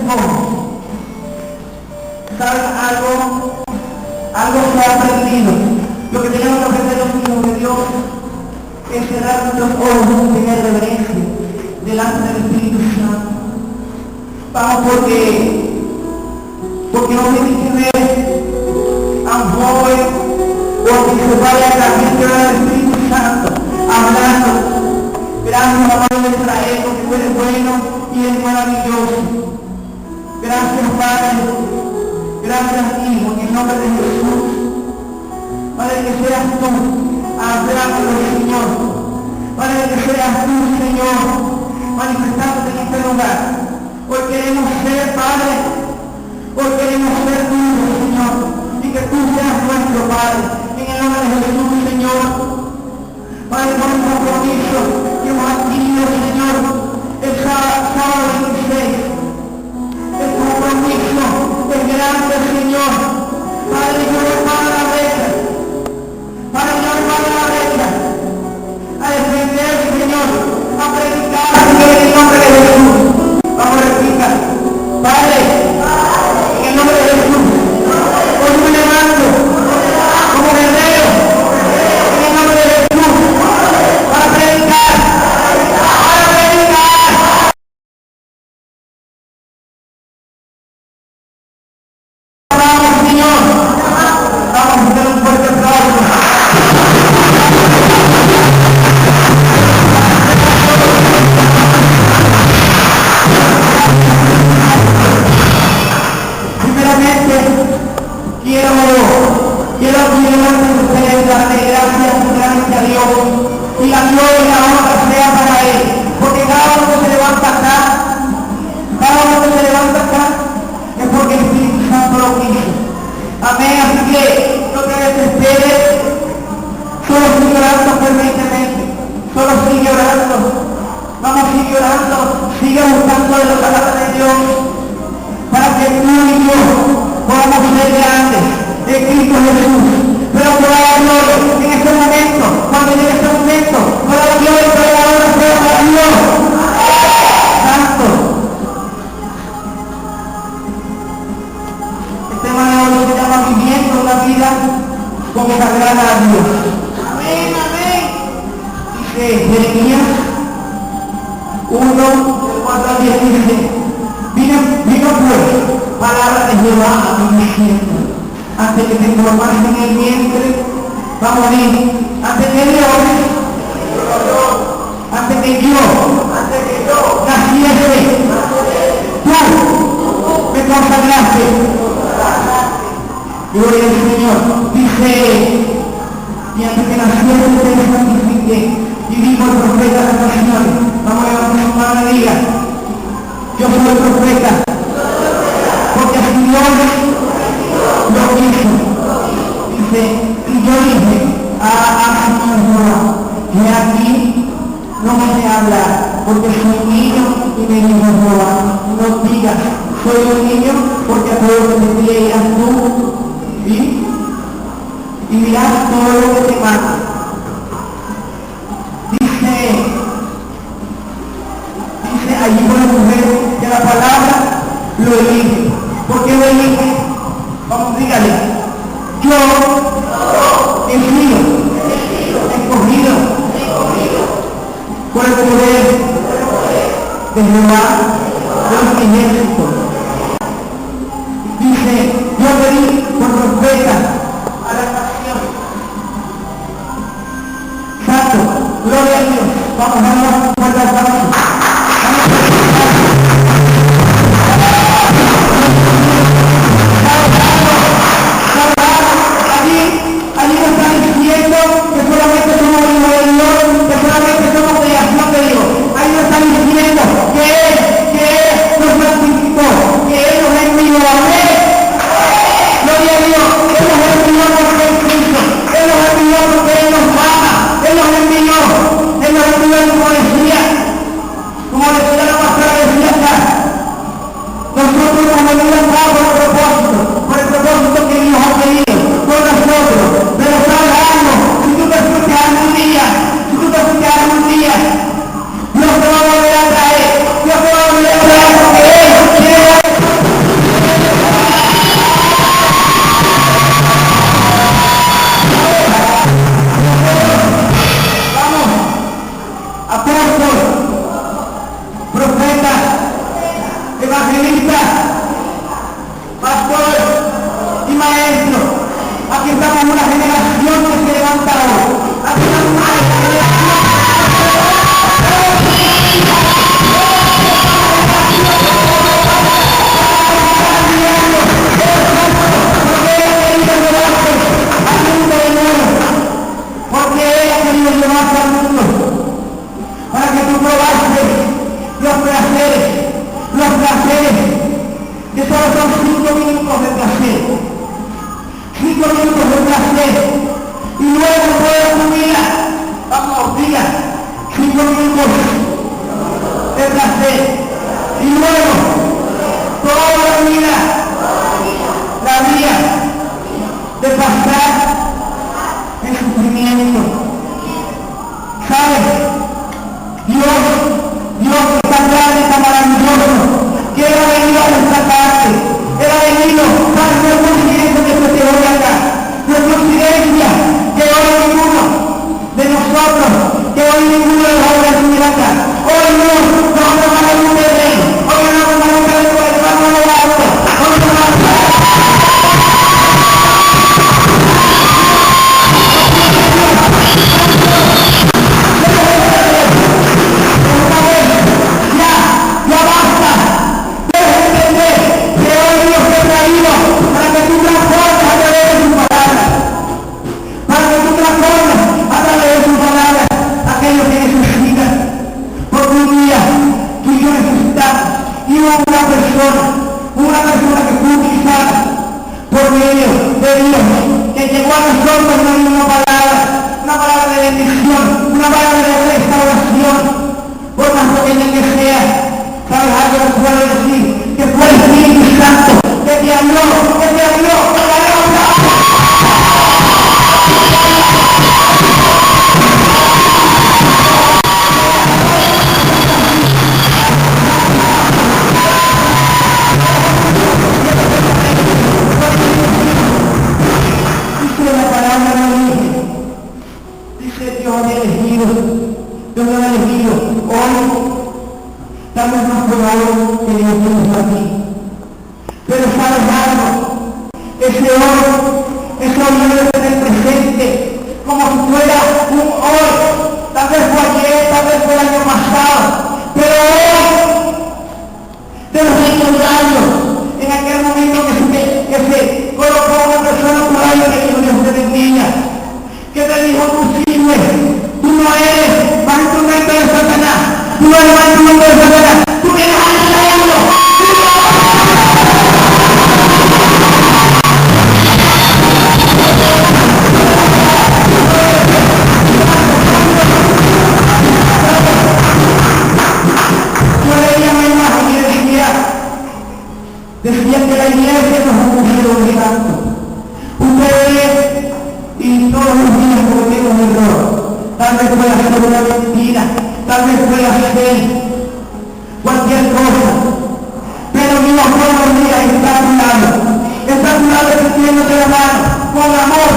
testimonios. ¿Saben algo? Algo se ha aprendido. Lo que tenemos que aprender los hijos de Dios es cerrar nuestros ojos y tener reverencia delante del Espíritu Santo. Vamos, porque no tiene que ver a un joven o a que se vaya a la gente del Espíritu Santo hablando. Gracias, amado de Israel, porque tú eres bueno y eres maravilloso. Gracias, Padre. Gracias, Hijo, en el nombre de Jesús. Padre, que seas tú hablando, Señor. Padre, que seas tú, Señor, manifestándote en este lugar. Hoy queremos ser, Padre. Hoy queremos ser tuyos, Señor. Y que tú seas nuestro, Padre. En el nombre de Jesús, Señor. Padre, por un compromiso que hemos adquirido, Señor, el sábado 26. El compromiso es grande, Señor. Padre, yo voy para la brecha. Padre, yo voy para la brecha. A defender, Señor. A predicar en el nombre de Jesús. Vamos a replicar. Padre, en el nombre de Jesús. Hoy me levanto como guerrero. En el nombre de Jesús. Para predicar. Para predicar. Y la gloria y la honra sea para Él, porque cada uno que se levanta acá, es porque el Espíritu Santo lo quiso. Amén, así que no te desesperes, solo sigue orando fervientemente, solo sigue orando, vamos, sigue orando, sigue buscando de la palabra de Dios, para que tú y yo podamos ser grandes en Cristo Jesús. Pero por la gloria, en este momento, cuando llegue este momento, por la gloria y por la honra sea para Dios. Santo. El tema de hoy se llama viviendo una vida como se agrada a Dios. Amén, amén. Dice Jeremías 1, del 4 al 10, dice, vino pues palabra de Jehová a mí diciendo, antes que te formaras en el vientre, va a morir. Antes que Dios, antes que yo naciese, tú me consagraste. Gloria al Señor. Dice, y antes que naciese te santifiqué. Y dijo el profeta de las naciones, vamos a levantar su mano y diga, yo soy el profeta, porque si Dios lo hizo. Dice, y yo dije Señor Jehová, que aquí no me sé hablar, porque soy niño. Y me dijo Jehová, no digas, soy un niño, porque a todo lo que te pide irás tú, ¿sí? Y dirás todo lo que te manda. Dice allí por la mujer que la palabra lo elige. ¿Por qué lo elige? Vamos, dígale. Yo he sido escogido por el poder de Jehová de los ejércitos. Dice, yo pedí por profeta a la nación. Santo, gloria a Dios. Vamos a dar un fuerte aplauso. Allí nos están diciendo que solamente somos hijos de Dios, que solamente somos creación de Dios. Ahí nos están diciendo que Él nos santifica. tuvimos el placer y luego toda la vida de pasar el sufrimiento. ¿Sabes? Dios está grande, está maravilloso, que Él ha venido a rescatarte. Él ha venido, ¿sabes? No es coincidencia que se te oye acá. No es coincidencia que hoy ninguno de nosotros, que hoy ninguno de los hombres estuviera acá. Hoy no vamos a ganar un terreno. Hoy no vamos a ganar un terreno, vamos a ganar algo. Hoy no vamos a ganar. Ya basta. Debes entender que hoy Dios te ha traído para que tú transformes a través de su palabra. Para que tú transformes a través de su palabra aquello que necesitas. Porque un día tú y yo necesitamos. Y hubo una persona que fue utilizada por medio de Dios, que llegó a nosotros con una palabra de bendición, una palabra de restauración. Por más pequeña que sea, ¿sabes algo que puedo decir? Que fue el Espíritu Santo, que te habló, que te habló, que te habló. Dice la palabra de Dios, dice Dios ha elegido, Dios ha elegido hoy. Tal vez no fue algo que Dios puso a ti. Pero sabes algo, ese hoy debe tener presente como si fuera un hoy. Tal vez fue ayer, tal vez fue el año pasado, pero hoy te lo recordarlo. En aquel momento que se colocó una persona por ahí que dijo Dios te bendiga, que te dijo tú sirves, tú no eres más instrumento de Satanás, tú no eres más instrumento de Satanás, tú vienes a enseñarlo. Yo leía una imagen y decía que la iglesia no es un museo de santo. Ustedes y todos los días cometemos un error. Tal vez pueda ser una mentira, tal vez pueda ser cualquier cosa, pero Dios todos los días está a tu lado extendiéndote la mano, con amor,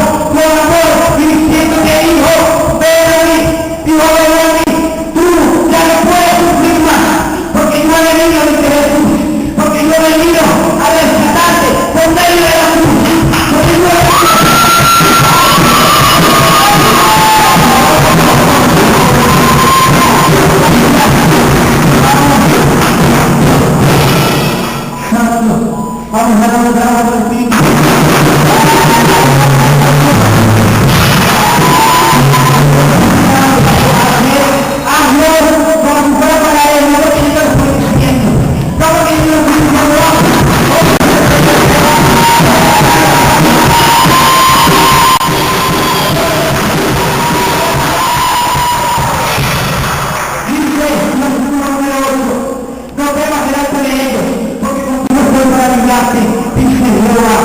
y diciéndote, hijo, ven a mí, tú ya no puedes sufrir más, porque yo he venido a Jesús, porque yo he venido a rescatarte por medio de la cruz, porque yo he venido. Vamos a lograr el Espíritu. Hazlo como si fuera para él, no porque yo te lo estoy diciendo, no porque yo lo estoy diciendo. Dice, número 8, no temas delante de ellos, porque contigo estoy para ayudarte, dice Jehová.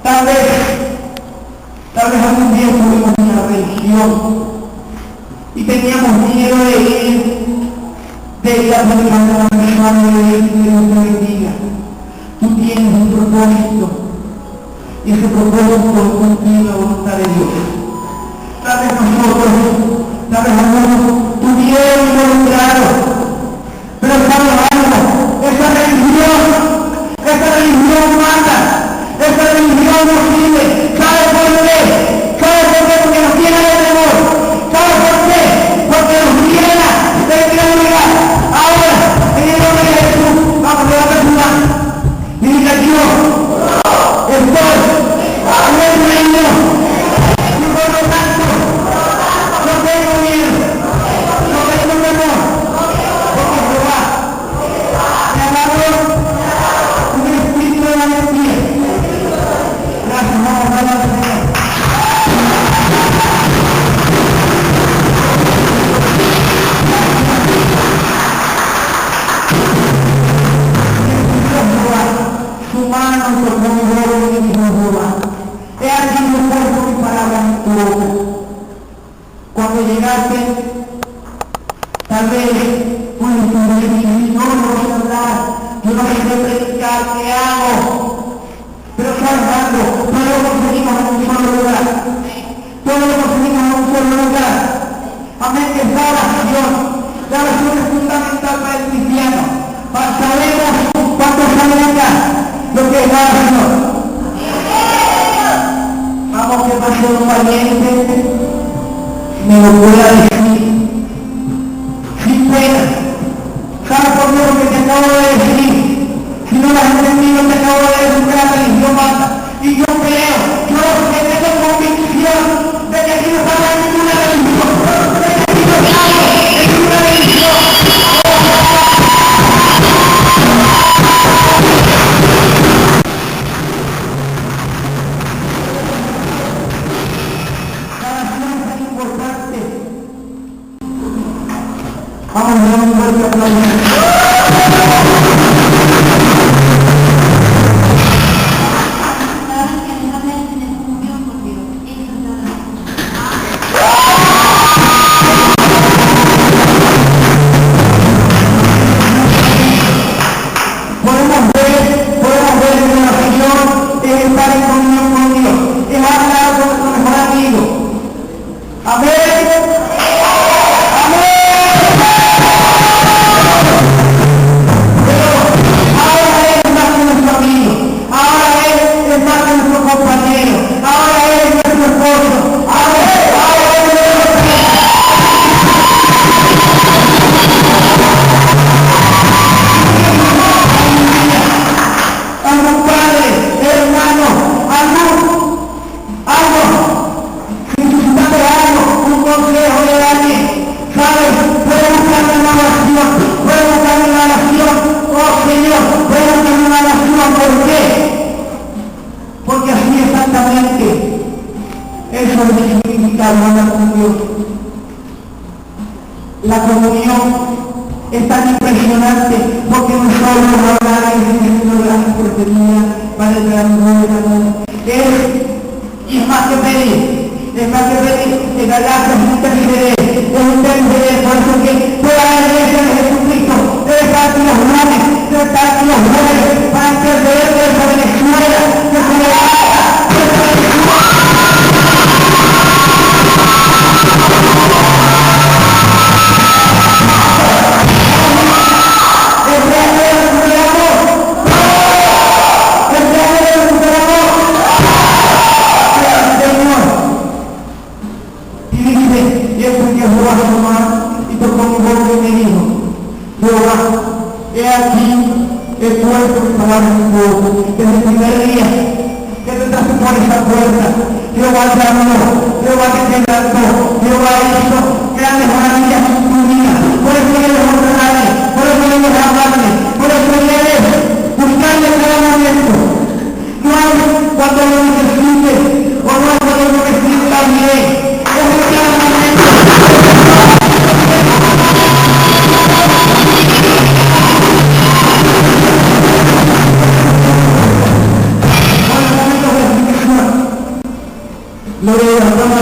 Tal vez algún día tuvimos una religión y teníamos miedo de ir a predicar a la hermana y de ir que Dios te bendiga. Tú tienes un propósito y ese propósito es cumplir la voluntad de Dios. Tal vez algunos tuvieron involucrados, pero sabes algo, esa religión mata, esa religión no sirve. ¿Sabes por qué? Porque nos llena de temor. ¿Sabes por qué? Porque nos llena de incredulidad. Ahora, en el nombre de Jesús, vamos a levantar su mano y dice: Dios, estoy en el reino, y por lo tanto no tengo miedo. Vamos a dar un fuerte aplauso. La comunión es tan impresionante porque nosotros ahora es la portería para el gran gobierno. Es más que pedir, es la gracia es interceder, por eso que toda la iglesia de Jesucristo debe estar aquí los jueves, para interceder de esa Venezuela, que se levanta, desde el primer día que te entraste por esa puerta, Jehová te habló, Jehová te quebrantó, Jehová hizo grandes maravillas en tu vida. Por eso eres honrarle, por eso eres hablarle, por eso eres buscarle cada momento. No es cuando lo necesites o no es cuando lo necesitas bien, es en cada momento. Gloria a Dios.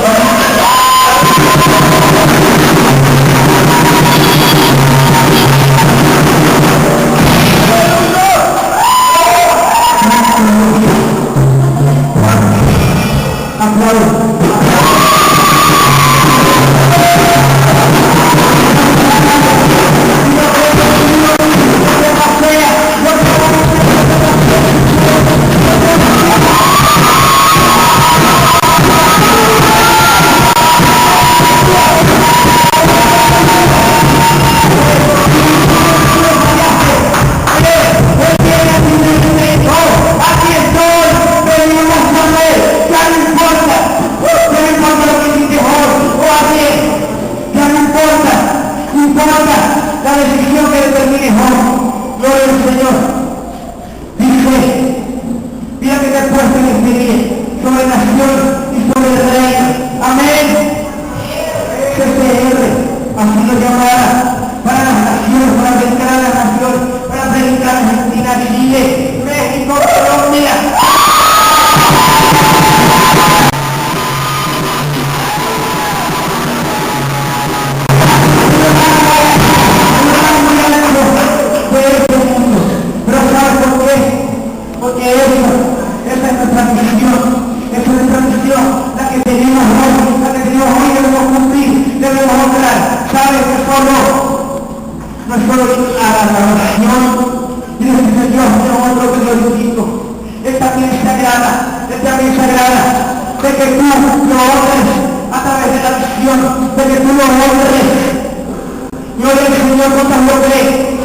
Gloria al Señor, cuántas lo crees.